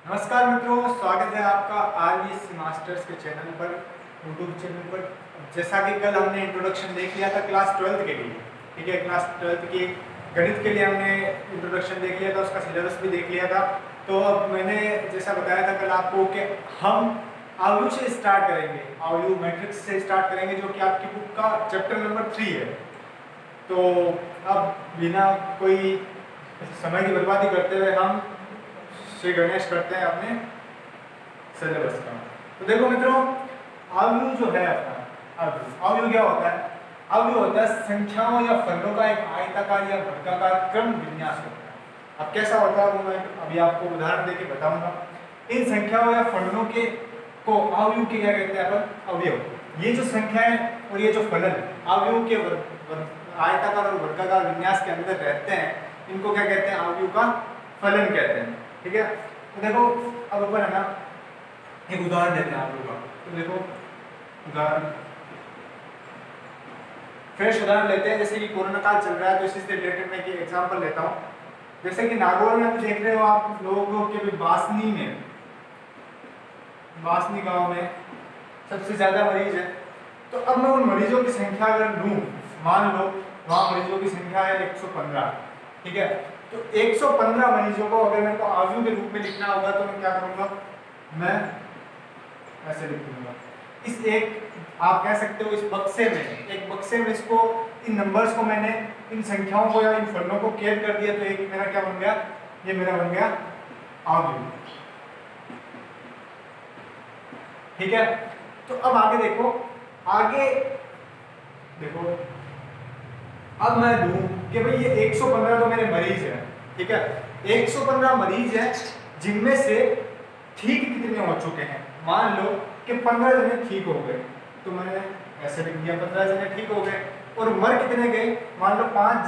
नमस्कार मित्रों, स्वागत है आपका आरवीएस मास्टर्स के चैनल पर, यूट्यूब चैनल पर। जैसा कि कल हमने इंट्रोडक्शन देख लिया था क्लास 12th के लिए, ठीक है। क्लास 12th के गणित के लिए हमने इंट्रोडक्शन देख लिया था, उसका सिलेबस भी देख लिया था। तो अब मैंने जैसा बताया था कल आपको कि हम आव्यूह से स्टार्ट करेंगे, आव्यूह मैट्रिक्स से स्टार्ट करेंगे, जो कि आपकी बुक का चैप्टर नंबर 3 है। तो अब बिना कोई समय की बर्बादी करते हुए हम श्री गणेश करते हैं अपने सिलेबस का। तो देखो मित्रों, आव्यूह जो है अपना आव्यूह क्या होता है? आव्यूह होता है संख्याओं या फलनों का एक आयताकार या वर्गाकार क्रम विन्यास होता है। अब कैसा होता है वो मैं अभी आपको उदाहरण देके बताऊंगा। इन संख्याओं या फलनों के को आव्यूह के क्या कहते हैं अपन? अवयव। ये जो संख्याएं और ये जो फलन आव्यूह के आयताकार और वर्गाकार विन्यास के अंदर रहते हैं, इनको क्या कहते हैं? आव्यूह का फलन कहते हैं, ठीक है। तो देखो अब अपन है ना एक उदाहरण देते हैं आप लोगों का। तो देखो उदाहरण, फ्रेश उदाहरण लेते हैं। जैसे कि कोरोना काल चल रहा है, तो इसी से रिलेटेड मैं एक एग्जांपल लेता हूँ। जैसे कि नागौर में अभी देख रहे हो आप लोगों के भी बासनी गांव में सबसे ज्यादा मरीज है। तो अब मैं उन मरीजों की संख्या अगर लूँ, मान लो वहाँ मरीजों की संख्या है 115, ठीक है। तो 115 मरीजों को अगर मेरे को आव्यूह के रूप में लिखना होगा तो मैं क्या करूंगा? मैं ऐसे लिख दूंगा। इस एक आप कह सकते हो इस बक्से में, एक बक्से में इसको, इन नंबर्स को मैंने, इन संख्याओं को या इन फलनों को कैद कर दिया, तो एक मेरा क्या बन गया? ये मेरा बन गया आव्यूह, ठीक है। तो अब आगे देखो, आगे देखो, अब मैं लूं कि भाई ये 115 तो मेरे मरीज हैं, ठीक है। 115 मरीज हैं जिनमें से ठीक कितने हो चुके हैं? मान लो कि 15 जने ठीक हो गए, तो मैंने ऐसे लिख दिया 15 जने ठीक हो गए। और मर कितने गए? मान लो 5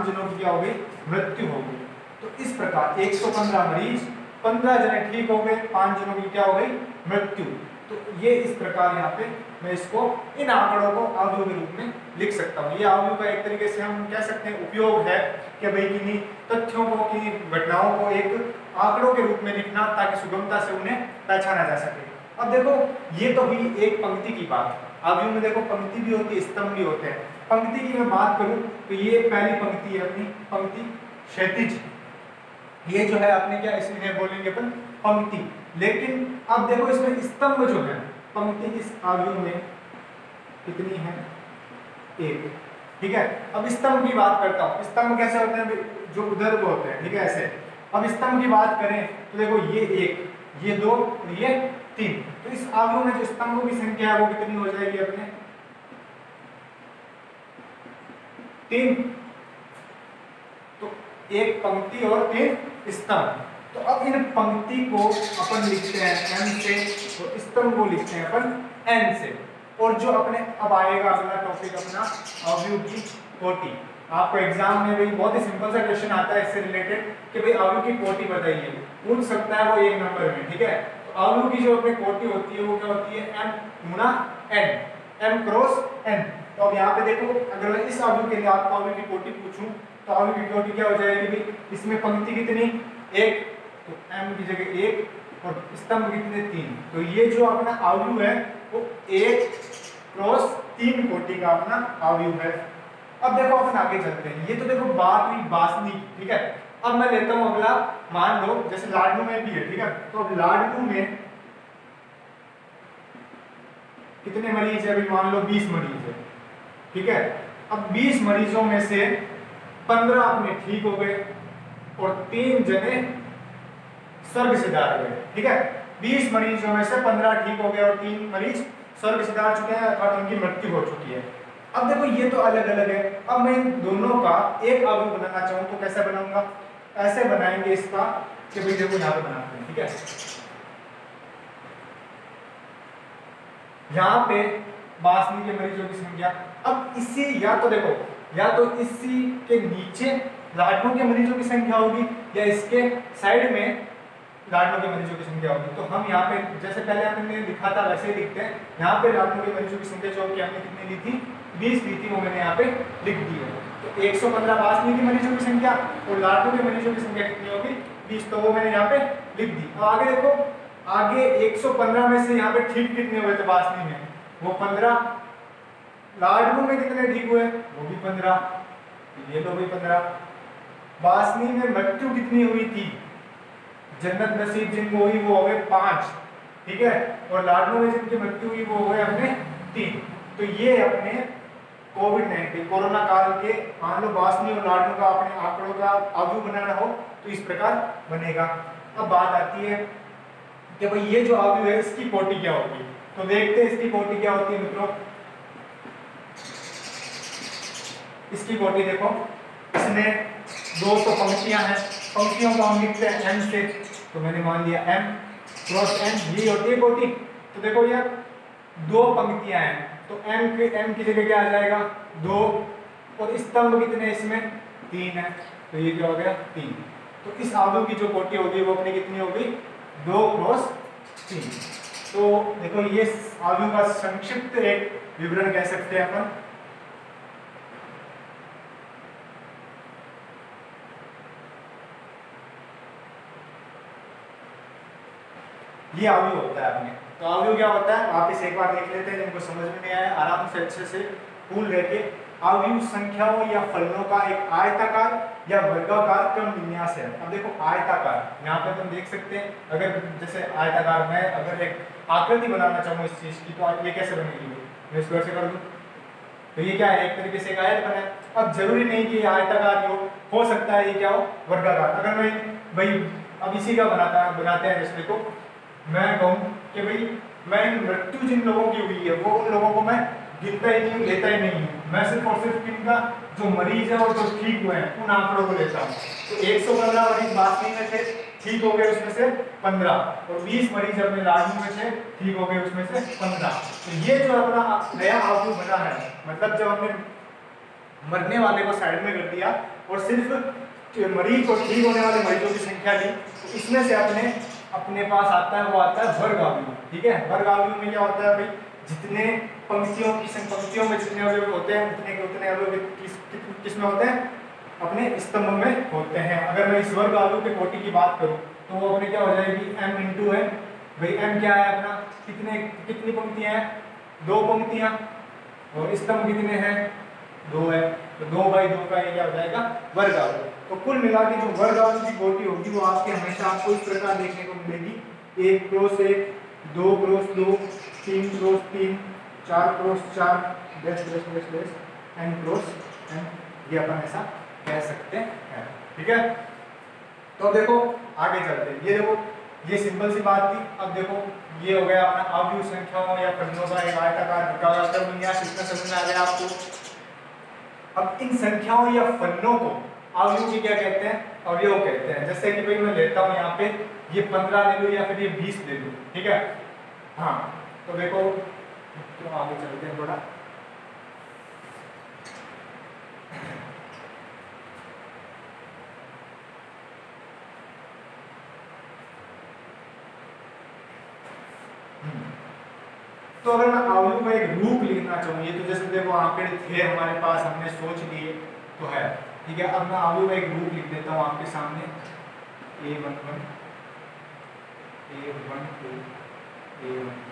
जनों की क्या हो गई? मृत्यु हो गई। तो इस प्रकार 115 मरीज, 15 जने ठीक हो गए, 5 जनों की क्या हो गई? मृत्यु। तो ये इस प्रकार यहाँ पे मैं इसको, इन आंकड़ों को आव्यूह के रूप में लिख सकता हूँ। ये आव्यूह का एक तरीके से हम कह सकते हैं उपयोग है कि भाई किन्हीं तथ्यों को, किन्हीं घटनाओं को एक आंकड़ों के रूप में लिखना, ताकि सुगमता से उन्हें पहचाना जा सके। अब देखो ये तो हुई एक पंक्ति की बात। आव्यूह में देखो पंक्ति भी होती है, स्तंभ भी होते हैं। पंक्ति की मैं बात करूँ तो ये पहली पंक्ति है अपनी, पंक्ति क्षैतिज। ये जो है आपने क्या, इसलिए बोलेंगे अपन पंक्ति। लेकिन अब देखो इसमें स्तंभ जो है, पंक्ति इस आव्यूह में कितनी है? एक, ठीक है। अब स्तंभ की बात करता हूँ। स्तंभ कैसे होते हैं? जो उधर को होते हैं, ठीक है, ऐसे। अब स्तंभ की बात करें तो देखो ये 1, ये 2, ये 3। तो इस आव्यूह में जो स्तंभों की संख्या है वो कितनी हो जाएगी अपने? 3। तो एक पंक्ति और 3 स्तंभ। तो अब इन पंक्ति को अपन लिखते हैं m से, और स्तंभ को लिखते हैं अपन n से। और जो अपने अब आएगा अगला टॉपिक अपना आव्यूह की कोटि। आपको एग्जाम में भी बहुत ही सिंपल सा क्वेश्चन आता है इससे रिलेटेड कि भाई आव्यूह की कोटि बताइए। पूछ सकता है वो 1 नंबर में, ठीक है। तो आव्यूह की जो अपनी कोटि होती है वो क्या होती है? m गुणा n, m क्रॉस n। तो अब यहाँ पे देखो, अगर मैं इस आव्यूह के लिए आपको आव्यूह की कोटि पूछूं तो आव्यूह की कोटि क्या हो जाएगी भाई? इसमें पंक्ति कितनी? 1, तो m की जगह 1, और स्तंभ कितने? 3। तो ये जो अपना आव्यूह है वो 1 क्रॉस 3 कोटि का अपना आव्यूह है। अब देखो अपन आगे चलते हैं। ये तो देखो बात हुई बासनी, ठीक है। अब मैं लेता हूं अगला, मान लो जैसे लाडनू में भी है, ठीक है। तो अब लाडनू में कितने मरीज है? अभी मान लो 20 मरीज है, ठीक है। अब 20 मरीजों में से 15 अपने ठीक हो गए और 3 जने स्वर्ग सिधार गए, ठीक है। 20 मरीजों में से 15 ठीक हो गए और 3 मरीज स्वर्ग सिधार चुके हैं, अर्थात उनकी मृत्यु हो चुकी है। अब देखो ये तो अलग अलग है। अब मैं इन दोनों का एक आव्यूह बनाना चाहूँ तो कैसे बनाऊंगा? ऐसे बनाएंगे इसका कि भाई देखो यहाँ पे बनाते हैं, ठीक है। यहाँ पे बासनी के मरीजों की संख्या, अब इसी, या तो देखो, या तो इसी के नीचे लाडनू के मरीजों की संख्या होगी, या इसके साइड में लाडनू के मरीजों की संख्या होगी। तो हम यहाँ पे जैसे पहले हमने लिखा था वैसे ही लिखते हैं। यहाँ पे लाडनू के मरीजों की संख्या जो कि हमने कितनी ली थी? 20 ली थी, वो मैंने यहाँ पे लिख दी है। तो 115 वासनी की मरीजों की संख्या और लाडू के मरीजों की संख्या कितनी होगी 20, तो वो मैंने यहाँ पे लिख दी। अब आगे देखो, आगे 115 में से यहाँ पे ठीक कितने हुए थे वासनी में, वो 15, लाडू में कितने ठीक हुए, वो भी 15, ये तो भी 15, वासनी में मृत्यु कितनी हुई थी, जन्नत नसीब जिनको हुई वो हो गए 5, ठीक है, और लाडू में जिनकी मृत्यु हुई वो हो गए अपने 3। तो ये अपने कोविड-19 कोरोना काल के मान लो वासनी और लाडू का अपने आंकड़ों का आव्यूह बनाना हो तो इस प्रकार बनेगा। अब बात आती है कि भाई ये जो आव्यूह है इसकी कोटि क्या होगी, तो देखते हैं इसकी कोटि क्या होती है मित्रों। इसकी कोटि देखो, इसमें 200 पंक्तियां हैं, पंक्तियों को हम लिखते हैं m से, तो मैंने मान लिया m क्रॉस n, ये होती है कोटि। तो देखो यार 2 पंक्तियां हैं तो m की जगह क्या आ जाएगा 2, और स्तंभ कितने इसमें 3 है, तो ये क्या हो गया 3। तो इस आव्यूह की जो कोटि होगी वो अपनी कितनी होगी 2 क्रॉस 3। तो देखो ये आव्यूह का संक्षिप्त एक विवरण कह सकते हैं अपन। ये आव्यूह होता है अपने। तो आव्यूह क्या होता है वापस एक बार देख लेते हैं, जिनको समझ में नहीं आया आराम से अच्छे से कूल रह के। आव्यूह संख्याओं या फलनों का एक आयताकार या वर्गाकार क्रम विन्यास है। अब देखो आयताकार, यहाँ पे तुम देख सकते हैं, अगर जैसे आयताकार मैं अगर एक आकृति बनाना चाहूँ इस चीज की तो ये कैसे बनेगी, मैं इसको ऐसे कर दूँ तो ये क्या है एक तरीके से एक आयत बना है। अब जरूरी नहीं कि आयताकार हो सकता है ये क्या हो वर्गाकार। अगर मैं भाई अब इसी का बनाते हैं जैसे देखो, मैं कहूँ कि भाई मैं मृत्यु जिन लोगों की हुई है वो उन लोगों को मैं गिनता ही नहीं हूँ, लेता ही नहीं हूँ, मैं सिर्फ और सिर्फ इनका जो मरीज है और जो ठीक हुए हैं उन आंकड़ों को लेता हूँ। तो 115 मरीज वासनी में थे, ठीक हो गए उसमें से 15, और 20 मरीज अपने लाडू में थे, ठीक हो गए उसमें से 15। तो ये जो अपना नया आव्यूह बना है, मतलब जब हमने मरने वाले को साइड में कर दिया और सिर्फ मरीज और ठीक होने वाले मरीजों की संख्या ली, तो इसमें से अपने पास आता है वो आता है वर्ग आव्यूह। ठीक है, वर्ग आव्यूह में क्या होता है भाई, जितने पंक्तियों में जितने अवयव होते हैं उतने के उतने अवयव किस में होते हैं, अपने स्तंभ में होते हैं। अगर मैं इस वर्ग आव्यूह के कोटि की बात करूं तो वो अपने क्या हो जाएगी m इंटू n। भाई m क्या है अपना, कितनी पंक्तियां हैं, 2 पंक्तियां, और स्तंभ कितने हैं 2 है, तो 2/2 का ये क्या हो जाएगा वर्ग आव्यूह। तो कुल मिला के जो वर्ग आव्यूह की कोटि होगी वो आपके हमेशा आपको इस प्रकार देखने को मिलेगी, 1 cross 1, 2 cross 2, 3 cross 3, 4 cross 4, n cross n, ये अपन ऐसा कह सकते हैं। ठीक है, तो देखो आगे चलते हैं। ये देखो ये सिंपल सी बात थी। अब देखो ये हो गया अपना आव्यूह संख्याओं या फलनों का एक आयताकार क्रम विन्यास, इतना समझ में आ गया आपको। अब इन संख्याओं या फलनों को आव्यूह की क्या कहते हैं, अवयव कहते हैं। जैसे कि भाई मैं लेता हूँ यहाँ पे ये 15 ले लूँ या फिर ये 20 ले लूँ, ठीक है। हाँ तो देखो, तो आगे चलते हैं थोड़ा। तो अगर मैं आव्यूह का एक रूप लिखना चाहूँ, ये तो जैसे देखो आंकड़े थे हमारे पास, हमने सोच लिए तो है, ठीक है। अब मैं आव्यूह का एक रूप लिख देता हूँ आपके सामने, A11, A12, A13,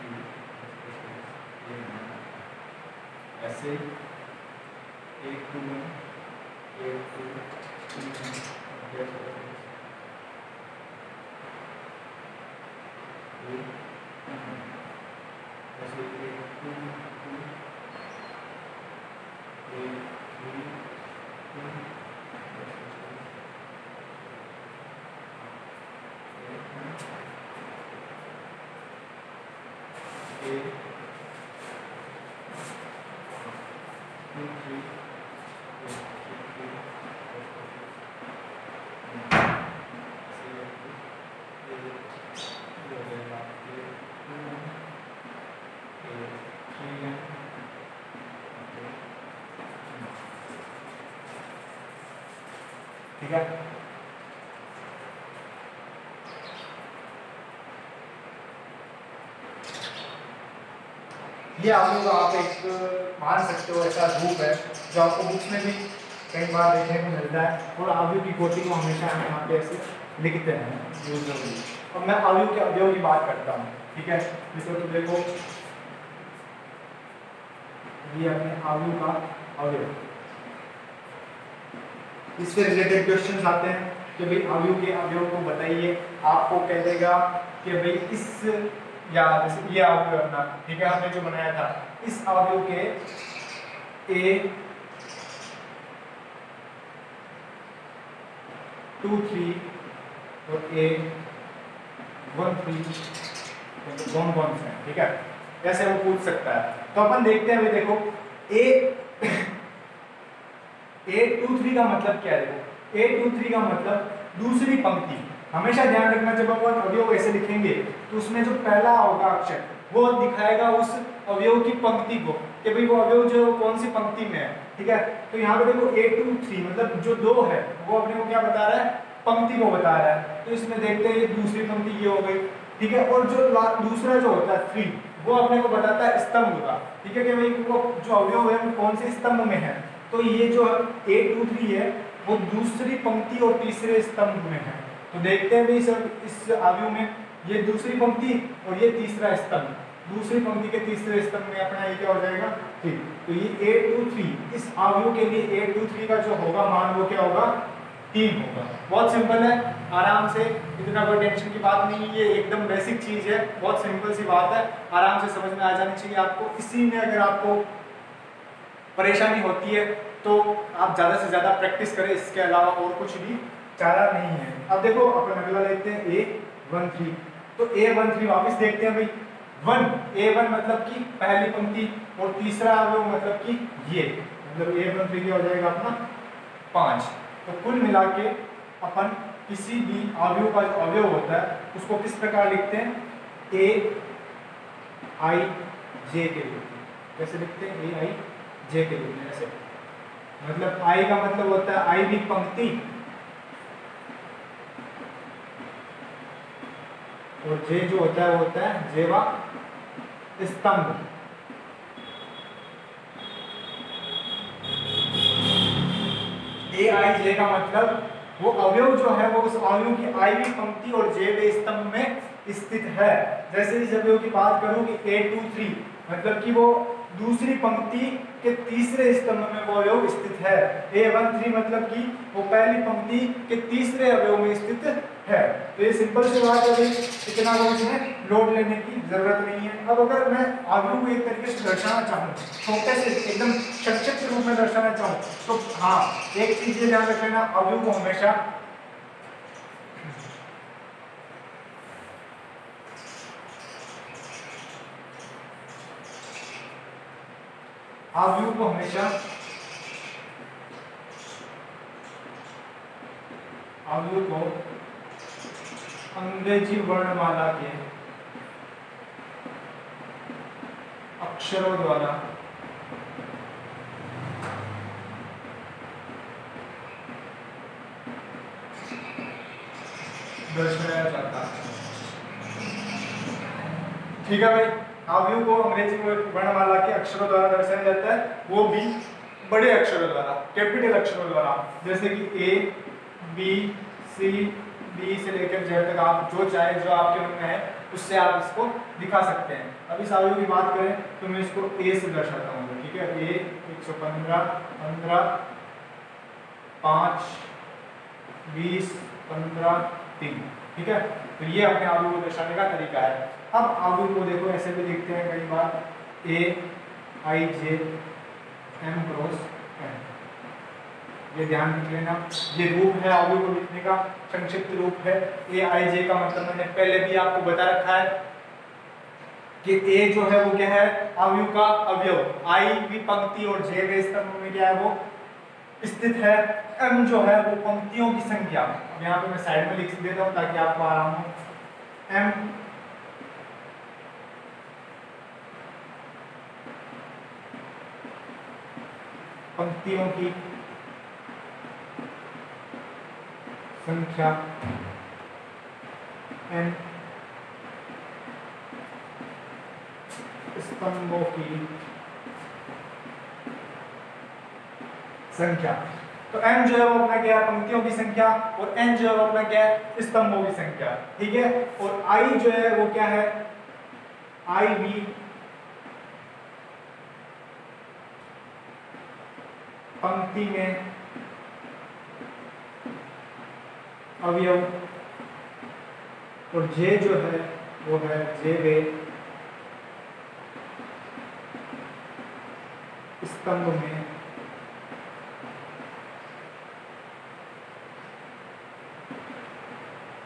ऐसे A21, ठीक है। ये आव्यूह का आप एक मान सकते हो ऐसा रूप है जो आपको बुक्स में भी कई बार देखने को मिलता है। और अवयव की कोटि को हमेशा हम यहाँ पे ऐसे लिखते हैं यूजुअली। अब मैं अवयव के अवयव की बात करता हूँ, ठीक है। तो देखो ये अपने अवयव का अवयव, इससे रिलेटेड क्वेश्चंस आते हैं कि भाई अवयव के अवयव को बताइए। आपको कह देगा कि भाई इस, या जैसे ये अवयव अपना, ठीक है, हमने जो बनाया था, इस अवयव के A 2 3 और A 1 3 कौन कौन से हैं, ठीक है, ऐसे वो पूछ सकता है। तो अपन देखते हैं, भाई देखो A 2 3 का मतलब क्या है। देखो A 2 3 का मतलब दूसरी पंक्ति। हमेशा ध्यान रखना, जब अपन अवयव ऐसे लिखेंगे तो उसमें जो पहला होगा अक्षर वो दिखाएगा उस अवयव की पंक्ति को, कि भाई वो अवयव जो कौन सी पंक्ति में है, ठीक है। तो यहाँ पे देखो A 2 3 मतलब जो 2 है वो अपने को क्या बता रहा है, पंक्ति को बता रहा है। तो इसमें देखते हैं ये दूसरी पंक्ति ये हो गई, ठीक है। और जो दूसरा जो होता है 3 वो अपने को बताता है स्तंभ का, ठीक है, कि भाई वो जो अवयव है वो कौन से स्तंभ में है। तो ये जो A 2 3 है वो दूसरी पंक्ति और तीसरे स्तंभ में है। तो देखते हैं भाई सर इस अवयव में ये दूसरी पंक्ति और ये तीसरा स्तंभ, दूसरी पंक्ति के तीसरे स्तंभ में अपना ये क्या हो जाएगा 3। तो ये A 2 3 इस अवयव के लिए A 2 3 का जो होगा मान वो क्या होगा 3 होगा। बहुत सिंपल है, आराम से, इतना कोई टेंशन की बात नहीं है, ये एकदम बेसिक चीज है, बहुत सिंपल सी बात है, आराम से समझ में आ जानी चाहिए आपको। इसी में अगर आपको परेशानी होती है तो आप ज़्यादा से ज़्यादा प्रैक्टिस करें, इसके अलावा और कुछ भी चारा नहीं है। अब देखो अपन अगला देखते हैं A 1 3। तो A 1 3 वापस देखते हैं भाई 1 A 1 मतलब कि पहली पंक्ति और तीसरा अवयव मतलब कि ये, मतलब A 1 3 क्या हो जाएगा अपना 5। तो कुल मिला के अपन किसी भी अवयव का जो अवयव होता है उसको किस प्रकार लिखते हैं, A I J के रूप में। कैसे लिखते हैं, A I J के रूप में, ऐसे। मतलब I का मतलब होता है I भी पंक्ति और J जो होता है वो होता है जेवा स्तंभ। A I J का मतलब वो अवयव जो है वो उस अवयव की I भी पंक्ति और J वे स्तंभ में स्थित है। जैसे इस अवयव की बात करूं कि A 2 3 मतलब कि वो दूसरी पंक्ति के तीसरे स्तंभ में वो अवयव स्थित है। A 1 3 मतलब कि वो पहली पंक्ति के तीसरे अवयव में स्थित है। तो ये सिंपल सी बात है भाई, इतना वो इसमें लोड लेने की जरूरत नहीं है। अब अगर मैं अवयव को एक तरीके से दर्शाना चाहूँ, छोटे से एकदम संक्षिप्त रूप में दर्शाना चाहूँ, तो हाँ एक चीज ये ध्यान रखना, अवयव को हमेशा अवयव को हमेशा अवयव को अंग्रेजी वर्णमाला के अक्षरों द्वारा दर्शाया जाता है। ठीक है भाई, अवयव को अंग्रेजी वर्णमाला के अक्षरों द्वारा दर्शाया जाता है, वो भी बड़े अक्षरों द्वारा, कैपिटल अक्षरों द्वारा, जैसे कि A B C D से लेकर Z तक आप जो चाहे, जो आपके मन में है उससे आप इसको दिखा सकते हैं। अब इस अवयव की बात करें तो मैं इसको A से दर्शाता हूँ, ठीक है। A 115 15 5 20 15 3, ठीक है। तो ये अपने अवयव को दर्शाने का तरीका है। अब अवयव को देखो ऐसे भी लिखते हैं कई बार A I J M cross N, ये ध्यान रख लेना, ये रूप है अवयव को लिखने का, संक्षिप्त रूप है। A I J का मतलब मैंने पहले भी आपको बता रखा है कि A जो है वो क्या है, अवयव का अवयव, I भी पंक्ति और J के स्तंभ में क्या है वो स्थित है। M जो है वो पंक्तियों की संख्या, अब यहाँ पे मैं साइड में लिख देता हूँ ताकि आपको आराम हो। M पंक्तियों की संख्या, N स्तंभों की संख्या। तो m जो है वो अपना क्या है, पंक्तियों की संख्या, और n जो है वो अपना क्या है, स्तंभों की संख्या। ठीक है, और i जो है वो क्या है, i भी पंक्ति में अवयव, और j जो है वो है j वे स्तंभ में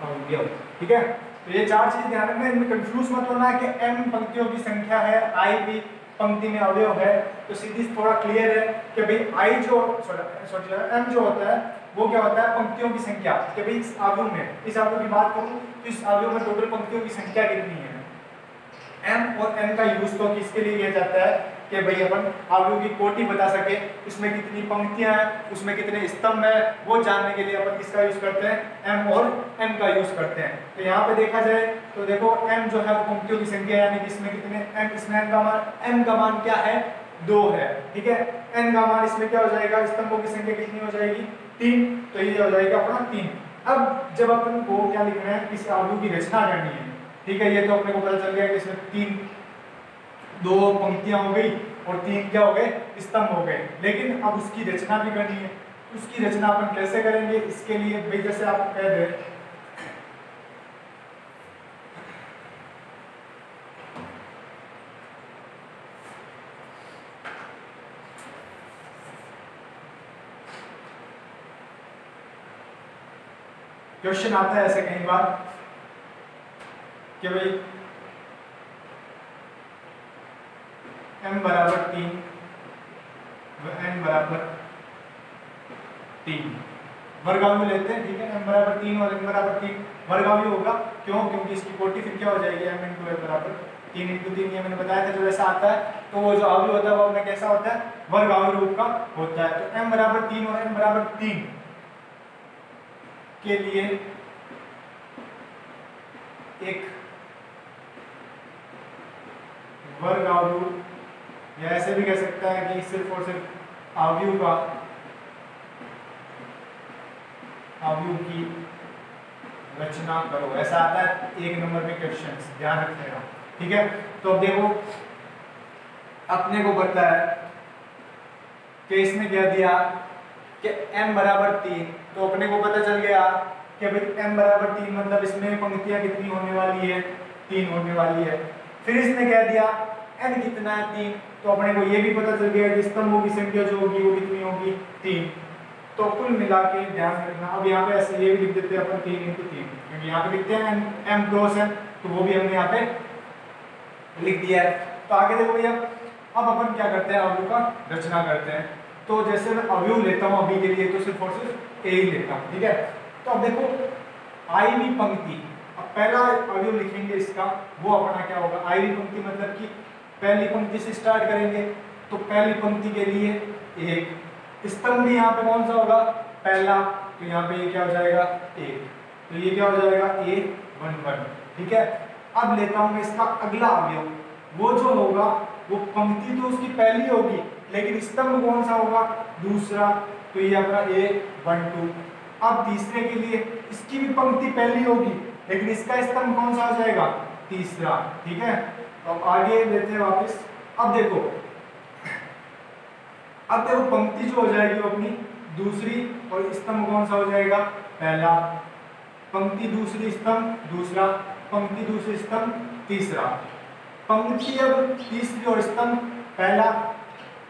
अवयव। ठीक है, तो ये चार चीज ध्यान रखना, इनमें कंफ्यूज मत होना कि m पंक्तियों की संख्या है, i भी पंक्ति में अवयव है। तो सीधी थोड़ा क्लियर है कि भाई i जो सॉरी m जो होता है वो क्या होता है, पंक्तियों की संख्या। कि भाई इस अवयव में, इस अवयव की बात करूं तो इस अवयव में टोटल पंक्तियों की संख्या कितनी है। m और n का यूज तो किसके लिए किया जाता है कि भाई अपन अवयव की कोटि बता सके, उसमें कितनी पंक्तियां हैं, उसमें कितने स्तंभ है, वो जानने के लिए अपन किसका यूज करते हैं, m और n का यूज करते हैं। तो यहाँ पे देखा जाए तो देखो m जो है वो पंक्तियों की संख्या, यानी कि इसमें कितने m, इसमें n का मान, m का मान क्या है, 2 है। ठीक है, n का मान इसमें क्या हो जाएगा, स्तंभों की संख्या कितनी हो जाएगी, 3, तो ये हो जाएगा अपना 3। अब जब अपन को क्या लिखना है, इस अवयव की रचना करनी है। ठीक है, ये तो अपने को पता चल गया कि इसमें 2 पंक्तियां हो गई और 3 क्या हो गए, स्तंभ हो गए। लेकिन अब उसकी रचना भी करनी है, उसकी रचना अपन कैसे करेंगे, इसके लिए भाई जैसे आप कह रहे क्वेश्चन आता है ऐसे कई बार कि भाई m बराबर 3 व n बराबर 3 वर्गाव्य लेते हैं। ठीक है, m बराबर 3 और n बराबर 3 वर्गाव्य होगा। क्यों, क्योंकि इसकी कोटि फिर क्या हो जाएगी, m इंटू n बराबर 3 इंटू 3, ये मैंने बताया था। जो ऐसा आता है तो वो जो अवयव होता है वो अपना कैसा होता है, वर्गाव्य रूप का होता है। तो m बराबर 3 और n बराबर 3 के लिए एक वर्गाव्य, या ऐसे भी कह सकता है कि सिर्फ और सिर्फ अवयव का, अवयव की रचना करो, ऐसा आता है 1 नंबर में क्वेश्चन, ध्यान रखिएगा। ठीक है, तो अब देखो अपने को पता है कि इसने क्या दिया कि m बराबर 3, तो अपने को पता चल गया कि भाई m बराबर 3 मतलब इसमें पंक्तियां कितनी होने वाली है, 3 होने वाली है। फिर इसने क्या दिया, n कितना है, 3, तो अपने को ये भी पता चल गया कि स्तंभों की संख्या जो होगी वो कितनी होगी, 3। तो कुल मिला के ध्यान रखना, अब यहाँ पे ऐसे ये भी लिख देते हैं अपन 3 इंटू 3, क्योंकि यहाँ पे लिखते हैं m क्रॉस n, तो वो भी हमने यहाँ पे लिख दिया है। तो आगे देखो भैया, अब अपन क्या करते हैं, अवयव का रचना करते हैं। तो जैसे मैं अवयव लेता हूँ अभी के लिए, तो सिर्फ और सिर्फ a ही लेता हूँ। ठीक है, तो अब देखो i भी पंक्ति, अब पहला अवयव लिखेंगे इसका, वो अपना क्या होगा, i भी पंक्ति मतलब कि पहली पंक्ति से स्टार्ट करेंगे। तो पहली पंक्ति के लिए एक स्तंभ भी यहाँ पे कौन सा होगा, पहला, तो यहाँ पे ये क्या हो जाएगा, 1, तो ये क्या हो जाएगा, a11। ठीक है, अब लेता हूँ मैं इसका अगला अवयव, वो जो होगा वो पंक्ति तो उसकी पहली होगी, लेकिन स्तंभ कौन सा होगा, दूसरा, तो ये अपना a12। अब तीसरे के लिए इसकी भी पंक्ति पहली होगी, लेकिन इसका स्तंभ कौन सा हो जाएगा, तीसरा। ठीक है, तो अब आगे लेते हैं वापस। अब देखो पंक्ति जो हो जाएगी वो अपनी दूसरी, और स्तंभ कौन सा हो जाएगा, पहला। पंक्ति दूसरी, स्तंभ दूसरा, पंक्ति दूसरी, स्तंभ तीसरा। पंक्ति अब तीसरी और स्तंभ पहला,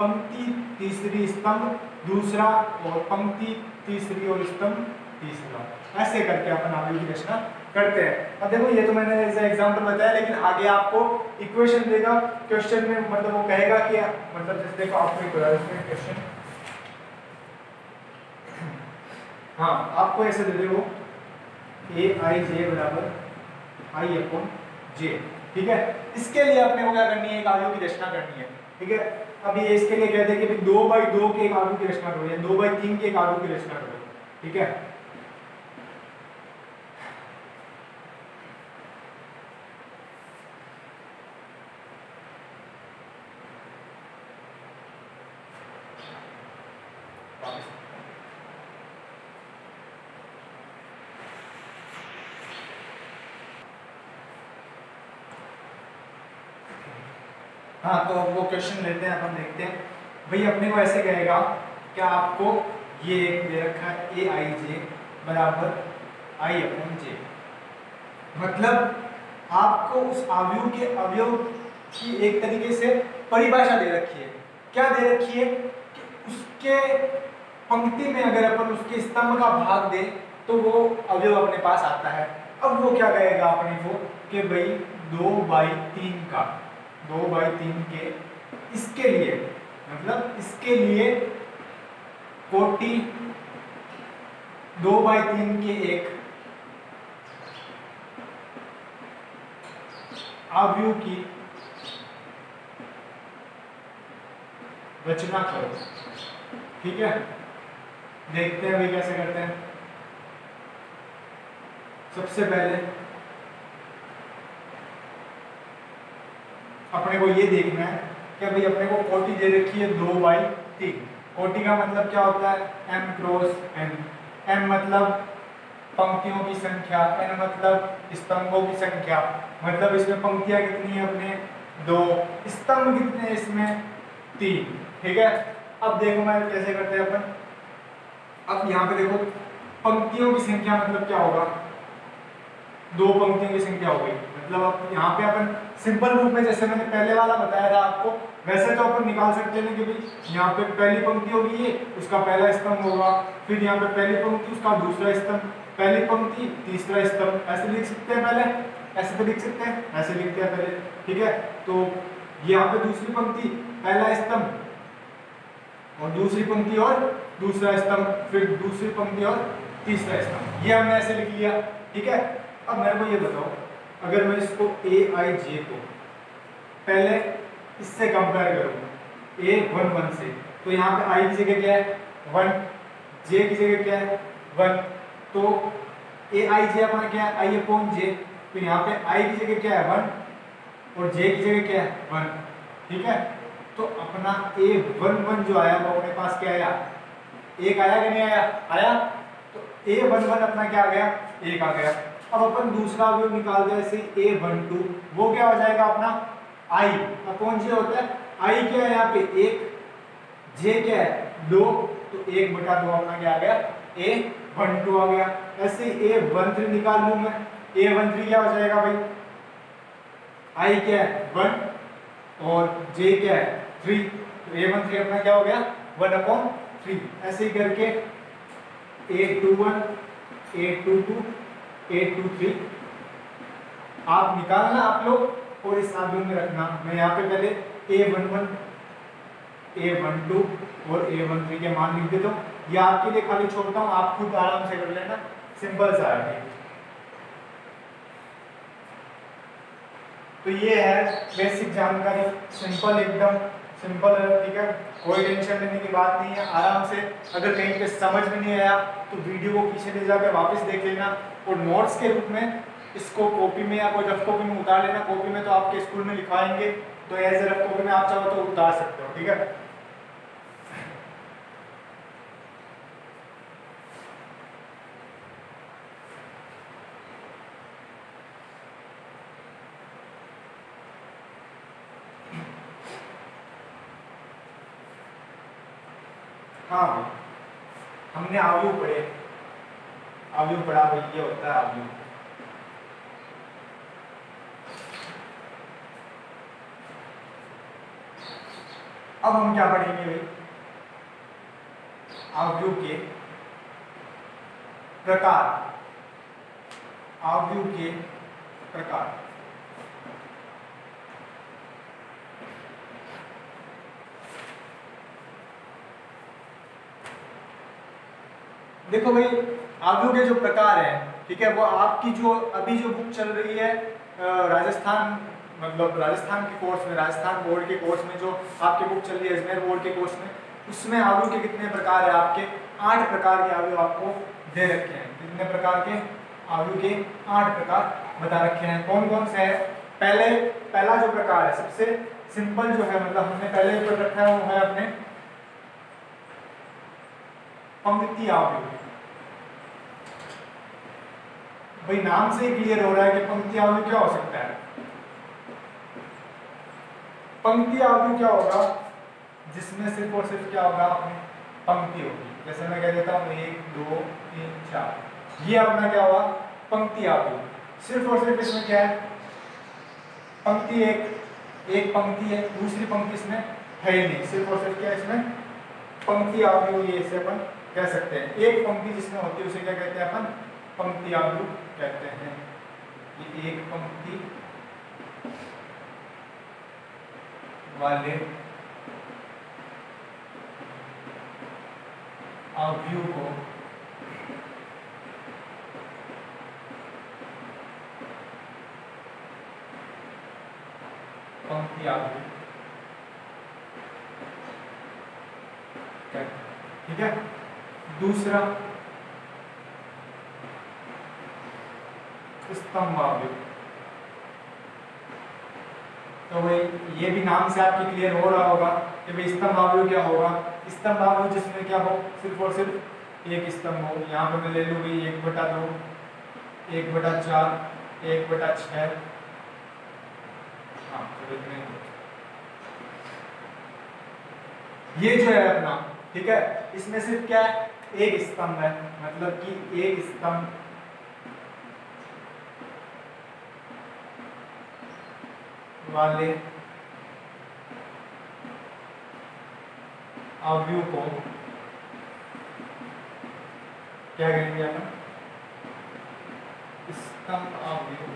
पंक्ति तीसरी स्तंभ दूसरा, और पंक्ति तीसरी और स्तंभ तीसरा। ऐसे करके अपन अवयव की रचना करते हैं। अब देखो ये तो मैंने ऐसा एग्जांपल बताया, लेकिन आगे आपको इक्वेशन देगा क्वेश्चन में, मतलब वो कहेगा कि मतलब जैसे देखो आपको एक क्वेश्चन, हाँ आपको ऐसे दे दे वो aij बराबर i/j। ठीक है, इसके लिए अपने को क्या करनी है, एक अवयव की रचना करनी है। ठीक है, अभी ये इसके लिए कहते हैं कि 2/2 के एक अवयव की रचना करो, या 2/3 के एक अवयव की रचना करो। ठीक है, हाँ, तो वो क्वेश्चन लेते हैं, अपन देखते हैं। भाई अपने को ऐसे कहेगा क्या आपको ये एक दे रखा है ए आई जे बराबर आई अपॉन जे, मतलब आपको उस अवयव के अवयव की एक तरीके से परिभाषा दे रखी है। क्या दे रखी है कि उसके पंक्ति में अगर अपन उसके स्तंभ का भाग दे तो वो अवयव अपने पास आता है। अब वो क्या कहेगा अपने को कि भाई 2/3 का 2/3 के इसके लिए, मतलब इसके लिए कोटि 2/3 के एक अवयव की रचना करो। ठीक है, देखते हैं भाई कैसे करते हैं। सबसे पहले अपने को ये देखना है कि भाई अपने को कोटि दे रखी है 2/3। कोटि का मतलब क्या होता है? m cross n। m मतलब पंक्तियों की संख्या, n मतलब स्तंभों की संख्या। मतलब इसमें पंक्तियां कितनी है अपने? 2। स्तंभ कितने हैं इसमें? 3। ठीक है, अब देखो मैं कैसे करते हैं अपन। अब यहाँ पे देखो पंक्तियों की संख्या मतलब क्या होगा? 2 पंक्तियों की संख्या हो गई। मतलब अब यहाँ पे अपन सिंपल रूप में जैसे मैंने पहले वाला बताया था आपको, वैसे तो अपन निकाल सकते हैं कि भाई यहाँ पे पहली पंक्ति होगी ये, उसका पहला स्तंभ होगा, फिर यहाँ पे पहली पंक्ति उसका दूसरा स्तंभ, पहली पंक्ति तीसरा स्तंभ। ऐसे लिख सकते हैं, पहले ऐसे तो लिख सकते हैं, ऐसे लिखते हैं पहले। ठीक है, तो यहाँ पे दूसरी पंक्ति पहला स्तंभ और दूसरी पंक्ति और दूसरा स्तंभ, फिर दूसरी पंक्ति और तीसरा स्तंभ, ये हमने ऐसे लिख लिया। ठीक है, अब मेरे को ये बताओ, अगर मैं इसको ए आई जे को पहले इससे कंपेयर करूँ A11 से, तो यहाँ पे आई की जगह क्या है? 1, जे की जगह क्या है? 1। तो ए आई जे अपना क्या है? आई अपॉन जे। तो यहाँ पे आई की जगह क्या है? 1 और जे की जगह क्या है? 1। ठीक है, तो अपना A11 जो आया वो अपने पास क्या आया? 1 आया कि नहीं आया? आया। तो A11 अपना क्या आ गया? 1 आ गया। अब अपन दूसरा अवयव निकाल दे ऐसे A12, वो क्या हो जाएगा अपना? I अपॉन जे होता है। I क्या है यहाँ पे? 1, J क्या है? 2, तो 1/2 अपना क्या आ गया? A12 आ गया। ऐसे A13 निकाल लूँ मैं, A13 क्या हो जाएगा भाई? I क्या है? 1 और J क्या है? 3, तो A13 अपना क्या हो गया? 1/3। ऐसे ही करके A21, A22, A23 आप निकालना आप लोग और इस आदमी में रखना। मैं यहाँ पे पहले A11, A12 और A13 के मान लिख देता हूँ। ये आपके लिए खाली छोड़ता हूँ, आप खुद आराम से कर लेना, सिंपल सा है। तो ये है बेसिक जानकारी, सिंपल, एकदम सिंपल है। ठीक है, कोई टेंशन लेने की बात नहीं है, आराम से। अगर कहीं पे समझ में नहीं आया तो वीडियो को पीछे ले जाकर वापस देख लेना और नोट्स के रूप में इसको कॉपी में या कोई रफ कॉपी में उतार लेना। कॉपी में तो आपके स्कूल में लिखवाएंगे, तो एज ए रफ कॉपी में आप चाहो तो उतार सकते हो। ठीक है, हाँ भाई हमने अवयव पढ़े, अवयव पढ़ा भाई, ये होता है अवयव। अब हम क्या पढ़ेंगे भाई? अवयव के प्रकार, अवयव के प्रकार। देखो भाई अवयव के जो प्रकार है, ठीक है, वो आपकी जो अभी जो बुक चल रही है राजस्थान, मतलब राजस्थान के कोर्स में, राजस्थान बोर्ड के कोर्स में जो आपकी बुक चल रही है अजमेर बोर्ड के कोर्स में, उसमें अवयव के कितने प्रकार है? आपके 8 प्रकार के अवयव आपको दे रखे हैं। कितने प्रकार के अवयव के? 8 प्रकार बता रखे हैं। कौन कौन से है? पहला जो प्रकार है, सबसे सिंपल जो है, मतलब हमने पहले पढ़ रखा है, वो है अपने पंक्ति अवयव। भाई नाम से ही क्लियर हो रहा है कि पंक्ति अवयव क्या हो सकता है? पंक्ति अवयव क्या होगा, जिसमें सिर्फ और सिर्फ क्या होगा, अपनी पंक्ति होगी। जैसे मैं कह देता हूँ 1 2 3 4, ये अपना क्या हुआ, पंक्ति अवयव। सिर्फ और सिर्फ इसमें क्या है, पंक्ति एक पंक्ति है, दूसरी पंक्ति इसमें है ही नहीं, सिर्फ और सिर्फ क्या है इसमें पंक्ति अवयव, ये इसे अपन कह सकते हैं। एक पंक्ति जिसमें होती है उसे क्या कहते हैं अपन, पंक्ति अवयव कहते हैं। ये एक पंक्ति वाले अवयव को पंक्ति अवयव कहते हैं। ठीक है, दूसरा स्तंभ अवयव। तो भाई ये भी नाम से आपके क्लियर हो रहा होगा कि भाई स्तंभ अवयव क्या होगा, स्तंभ अवयव जिसमें क्या हो, सिर्फ और सिर्फ एक स्तंभ हो। यहाँ पे मैं ले लूँ भाई 1/2, 1/4, 1/6। हाँ, तो इतने ये जो है अपना, ठीक है, इसमें सिर्फ क्या है, एक स्तंभ है, मतलब कि एक स्तंभ वाले अवयव को क्या करेंगे अपन, स्तंभ अवयव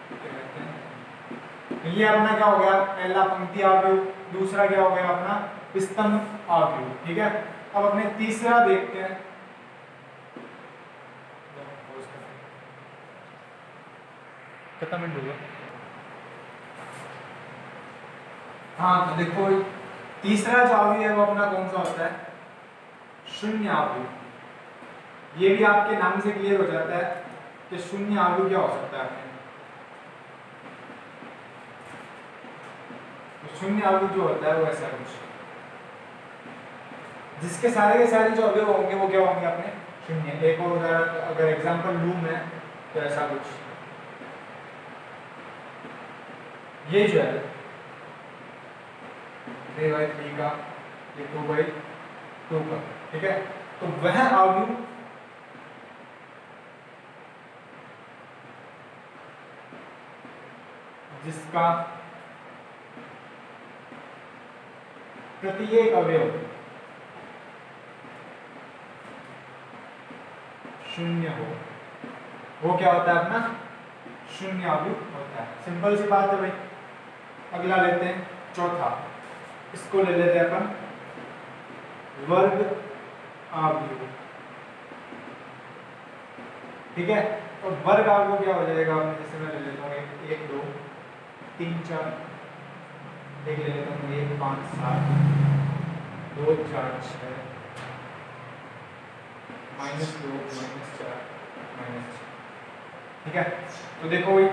कहते हैं। ये अपना क्या हो गया, पहला पंक्ति अवयव, दूसरा क्या हो गया अपना स्तंभ अवयव। ठीक है, अब अपने तीसरा देखते हैं। कितना मिनट हो गया? हाँ, तो देखो तीसरा जो अवयव है वो अपना कौन सा होता है, शून्य अवयव। ये भी आपके नाम से क्लियर हो जाता है कि शून्य अवयव क्या हो सकता है। तो शून्य अवयव जो होता है वो ऐसा कुछ, जिसके सारे के सारे जो अवयव होंगे वो क्या होंगे अपने शून्य। एक और अगर एग्जांपल लूं मैं, तो ऐसा कुछ, ये जो है 3/3 का, ये 2/2 का। ठीक है, तो वह अवयव जिसका प्रत्येक अवयव शून्य हो, वो क्या होता है अपना शून्य अवयव होता है। सिंपल सी बात है भाई। अगला लेते हैं चौथा, इसको ले लेते हैं अपन वर्ग अवयव। ठीक है, तो वर्ग अवयव क्या हो जाएगा, जैसे मैं ले लेता हूँ 1 2 3 4, एक ले लेता हूँ 1 5 7 2 4 6 -2 -4 -6। ठीक है, तो देखो भाई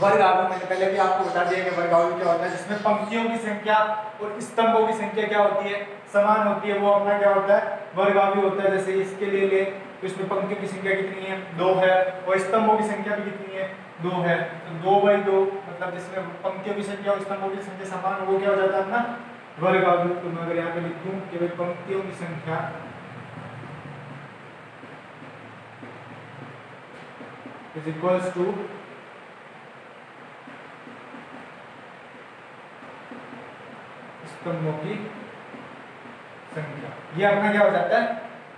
वर्ग अवयव मैंने पहले भी आपको बता दिया कि वर्ग अवयव क्या होता है, जिसमें पंक्तियों की संख्या और स्तंभों की संख्या क्या होती है, समान होती है, वो अपना क्या होता है वर्ग अवयव होता है। जैसे इसके लिए ले, तो इसमें पंक्तियों की संख्या कितनी है, 2 है, और स्तंभों की संख्या भी कितनी है, 2 है। तो 2/2 मतलब जिसमें पंक्तियों की संख्या और स्तंभों की संख्या समान हो, वो क्या हो जाता है अपना वर्ग अवयव। तो मैं अगर यहाँ पे लिख दूं कि भाई पंक्तियों की संख्या इज इक्वल्स टू स्तंभों की संख्या, ये अपना क्या हो जाता है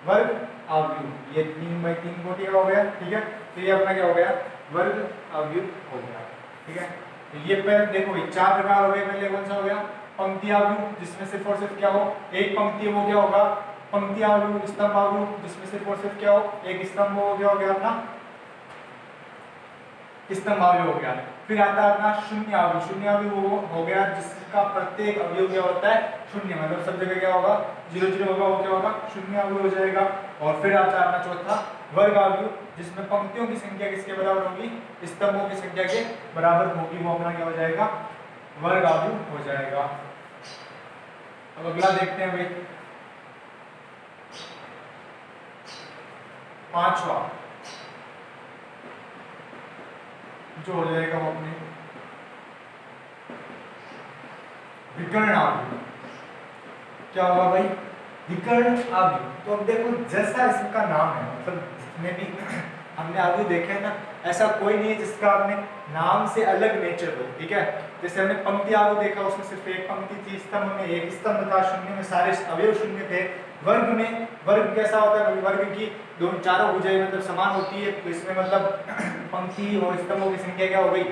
वर्ग अवयव। ये 3/3 कोटि का हो गया। ठीक है, तो ये अपना क्या हो गया वर्ग अवयव हो गया। ठीक है, तो ये पहले देखो भाई 4 प्रकार हो गए। पहले कौन सा हो गया पंक्ति अवयव, जिसमें सिर्फ और सिर्फ क्या हो एक पंक्ति, वो क्या होगा पंक्ति अवयव। स्तंभ अवयव, जिसमें सिर्फ और सिर्फ क्या हो एक स्तंभ, वो क्या हो गया अपना स्तंभ अवयव हो गया। फिर आता है अपना शून्य अवयव। शून्य अवयव हो गया जिसका प्रत्येक अवयव क्या होता है शून्य, मतलब सब जगह क्या होगा 0 0 होगा, वो क्या होगा शून्य अवयव हो जाएगा। और फिर आता है अपना चौथा वर्ग अवयव, जिसमें पंक्तियों की संख्या किसके बराबर होगी, स्तंभों की संख्या के बराबर होगी, वो अपना क्या हो जाएगा वर्ग अवयव हो जाएगा। अब अगला देखते हैं भाई पांचवा, जो हो जाएगा वो अपने विकर्ण अवयव। क्या होगा भाई? विकर्ण अवयव। तो अब देखो जैसा इसका नाम है, मतलब जितने भी हमने अवयव देखे ना, ऐसा कोई नहीं है जिसका आपने नाम से अलग नेचर हो, ठीक है। जैसे हमने पंक्ति अवयव देखा, उसमें सिर्फ एक पंक्ति थी, स्तंभ में एक स्तंभ था, शून्य में सारे अवयव शून्य थे। वर्ग में वर्ग कैसा होता है? वर्ग की दोनों चारों भुजाएं मतलब समान होती है, तो इसमें मतलब पंक्ति और स्तंभों की संख्या क्या हो गई?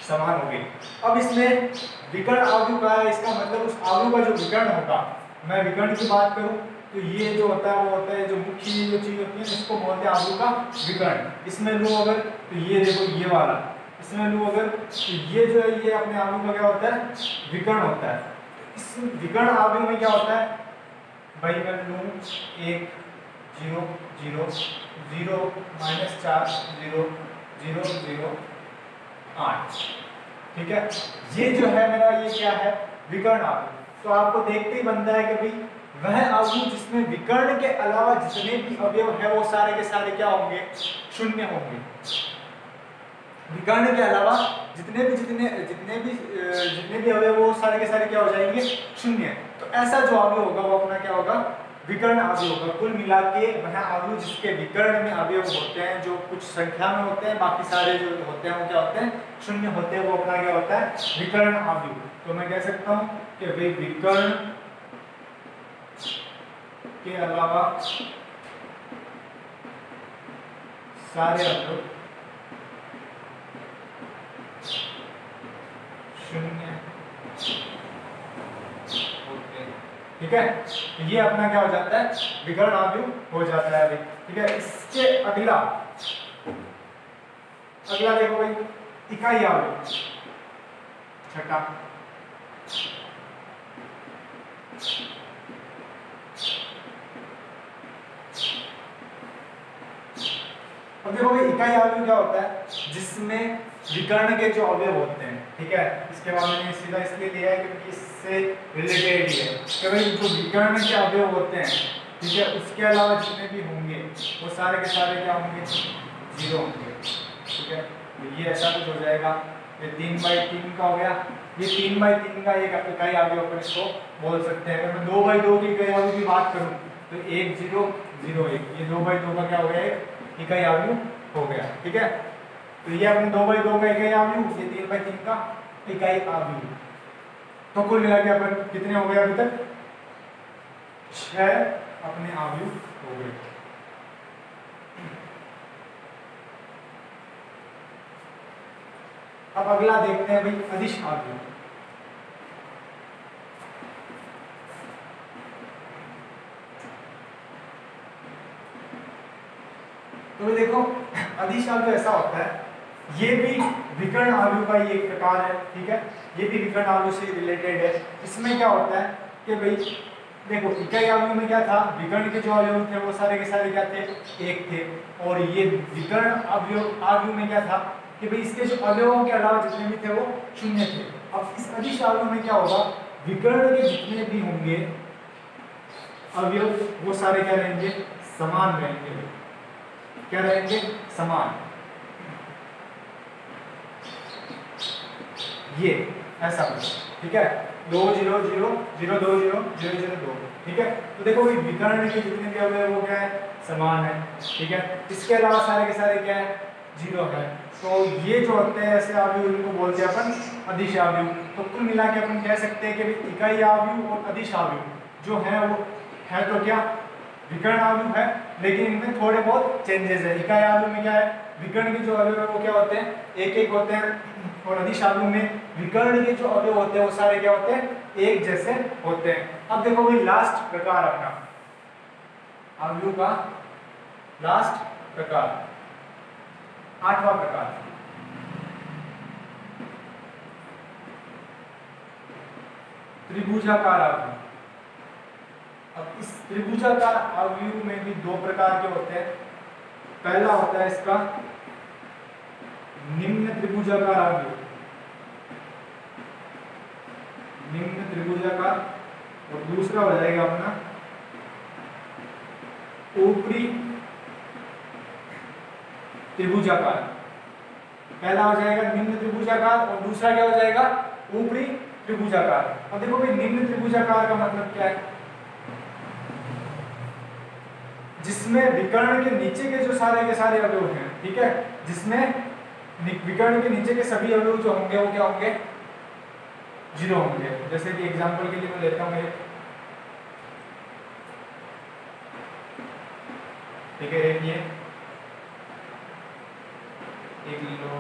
समान हो गई। अब इसमें विकर्ण अवयव का है, इसका मतलब उस अवयव का जो विकर्ण होगा, मैं विकर्ण की बात करूं तो ये जो होता है वो होता है जो मुख्य जो चीज होती है इसको बोलते हैं अवयव का विकर्ण। इसमें लूं अगर तो ये देखो ये वाला, इसमें लूं अगर तो ये जो है ये अपने अवयव का क्या होता है? विकर्ण होता है। इस विकर्ण अवयव में क्या होता है भाई? मैं लूं 1 0 0 0 -4 0 0 0 8, ठीक है। ये जो है मेरा ये क्या है? विकर्ण अवयव। तो आपको देखते ही बनता है कि भाई वह अवयव जिसमें विकर्ण के अलावा जितने भी अवयव है वो सारे के सारे क्या होंगे? शून्य होंगे। विकर्ण के अलावा जितने भी अवयव वो सारे के सारे क्या हो जाएंगे? शून्य। तो ऐसा जो अवयव होगा वो अपना क्या होगा? विकर्ण अवयव होगा। कुल मिला के वह अवयव जिसके विकर्ण में अवयव होते हैं जो कुछ संख्या में होते हैं, बाकी सारे जो होते हैं वो क्या होते हैं? शून्य होते हैं, वो अपना क्या होता है? विकर्ण अवयव। तो मैं कह सकता हूं कि भाई विकर्ण के अलावा सारे अवयव शून्य होते हैं, ठीक है। तो ये अपना क्या हो जाता है? विकर्ण अवयव हो जाता है भाई, ठीक है। इसके अगला देखो भाई इकाई अवयव, छठा। अब देखो भाई इकाई अवयव क्या होता है? जिसमें विकर्ण के जो अवयव होते हैं, ठीक है। इसके बारे में सीधा इसलिए लिया है क्योंकि इससे रिलेटेड ही है कि भाई जो विकर्ण के अवयव होते हैं, ठीक है, उसके अलावा जितने भी होंगे वो सारे के सारे क्या होंगे? 0 होंगे, ठीक है। तो ये ऐसा कुछ हो जाएगा। ये 3/3 का हो गया। ये 3/3 का एक इकाई अवयव अपन इसको बोल सकते हैं। अगर मैं 2/2 की इकाई अवयव की बात करूं तो 1 0 0 1, ये 2/2 का क्या हो गया? एक इकाई अवयव हो गया, ठीक है। तो ये अपने 2/2 का इकाई अवयव, ये 3/3 का इकाई अवयव। तो कुल मिला के अपन कितने हो गए अभी तक? 6 अपने अवयव हो गए। अब अगला देखते हैं भाई अदिश अवयव। तो देखो अदिश अवयव ऐसा होता है, ये भी विकर्ण अवयव का ही एक प्रकार है, ठीक है। ये भी विकर्ण अवयव से रिलेटेड है। इसमें क्या होता है कि भाई देखो इकाई अवयव में क्या था? विकर्ण के जो अवयव थे वो सारे के सारे क्या थे? एक थे। और ये विकर्ण अवयव में क्या था कि भाई इसके जो अवयवों के अलावा जितने भी थे वो शून्य थे। अब इस अदिश अवयव में क्या होगा? विकर्ण के जितने भी होंगे अवयव वो सारे क्या रहेंगे? समान रहेंगे। क्या रहेंगे? समान। ये ऐसा कुछ, ठीक है। 2 0 0 0 2 0 0 0 2, ठीक है। तो देखो भाई विकर्ण के जितने भी अवयव वो क्या है? समान है, ठीक है। इसके अलावा सारे के सारे क्या है? 0 है। तो ये जो होते हैं ऐसे अवयव इनको बोलते हैं अपन अदिश अवयव। तो कुल मिला के अपन कह सकते हैं कि इकाई अवयव और अदिश अवयव जो है वो है तो क्या? विकर्ण अवयव है, लेकिन इनमें थोड़े बहुत चेंजेस है। इकाई अवयव में क्या है? विकर्ण के जो अवयव है वो क्या होते हैं? एक एक होते हैं। और अदिश अवयव में विकर्ण के जो अवयव होते हैं वो सारे क्या होते हैं? एक जैसे होते हैं। अब देखो भाई लास्ट प्रकार अपना अवयव का लास्ट प्रकार, 8वां प्रकार, त्रिभुजाकार अवयव। अब इस त्रिभुजाकार अवयव में भी 2 प्रकार के होते हैं। पहला होता है इसका निम्न त्रिभुजाकार अवयव, निम्न त्रिभुजाकार, और दूसरा हो जाएगा अपना ऊपरी त्रिभुजाकार। पहला हो जाएगा निम्न त्रिभुजाकार और दूसरा क्या हो जाएगा? ऊपरी त्रिभुजाकार। अब देखो भाई निम्न त्रिभुजाकार का मतलब क्या है, जिसमें विकर्ण के नीचे के जो सारे अवयव हैं, ठीक है, जिसमें विकर्ण के नीचे के सभी अवयव जो होंगे वो क्या होंगे, 0 होंगे। जैसे कि एग्जांपल के लिए मैं लेता हूँ ठीक है, एक ये एक लो,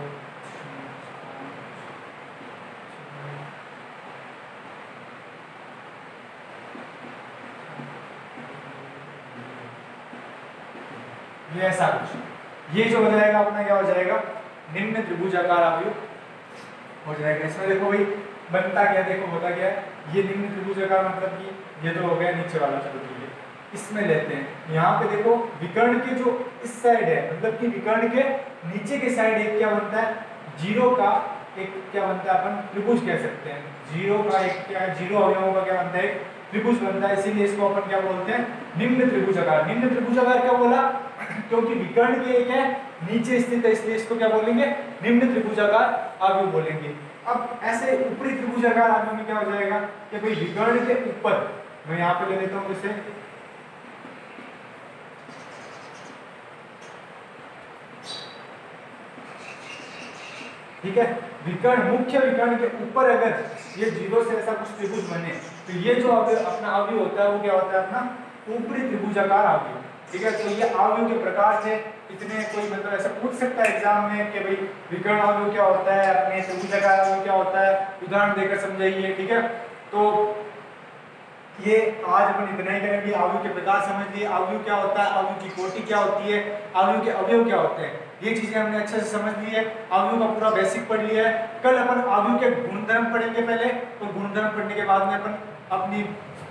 ये ऐसा कुछ, ये जो हो जाएगा अपना क्या हो जाएगा, निम्न त्रिभुजाकार अवयव हो जाएगा। इसमें देखो भाई बनता क्या, देखो होता क्या है, ये निम्न त्रिभुजाकार मतलब कि ये तो हो गया नीचे वाला, चलो ठीक है इसमें लेते हैं। यहाँ पे देखो विकर्ण के जो इस साइड है, मतलब कि विकर्ण के नीचे के साइड एक क्या बनता है, 0 का एक क्या बनता है, अपन त्रिभुज कह सकते हैं। 0 का एक क्या, 0 अवयवों का क्या बनता है, त्रिभुज बनता है, इसीलिए इसको अपन क्या बोलते हैं, निम्न त्रिभुजाकार। निम्न त्रिभुजाकार क्या बोला, क्योंकि विकर्ण के एक है नीचे स्थित है, इसलिए इसको क्या बोलेंगे, निम्न त्रिभुजाकार अवयव बोलेंगे। अब ऐसे ऊपरी त्रिभुजाकार अवयव में क्या हो जाएगा कि भाई विकर्ण के ऊपर, मैं यहाँ पे ले लेता हूँ जैसे ठीक है, विकर्ण मुख्य विकर्ण के ऊपर अगर ये 0 से ऐसा कुछ त्रिभुज बने तो ये जो अपना अवयव होता है वो क्या होता है, अपना ऊपरी त्रिभुजाकार अवयव। ठीक है, तो ये अवयव के प्रकार से इतने, कोई मतलब ऐसा पूछ सकता है एग्जाम में कि भाई विकर्ण अवयव क्या होता है, अपने त्रिभुजाकार अवयव क्या होता है, उदाहरण देकर समझाइए। ठीक है, तो ये आज अपन इतना ही करेंगे। अवयव के प्रकार समझ लिए, अवयव क्या होता है, अवयव की कोटि क्या होती है, अवयव के अवयव क्या होते हैं, ये चीजें हमने अच्छे से समझ ली है। अवयव का पूरा बेसिक पढ़ लिया है। कल अपन अवयव के गुणधर्म पढ़ेंगे पहले, और गुणधर्म पढ़ने के बाद में अपन अपनी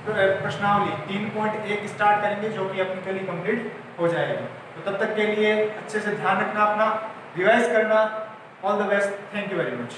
प्रश्नावली 3.1 स्टार्ट करेंगे, जो कि अपनी कल ही कंप्लीट हो जाएगी। तो तब तक के लिए अच्छे से ध्यान रखना, अपना रिवाइज करना। All the best, thank you very much.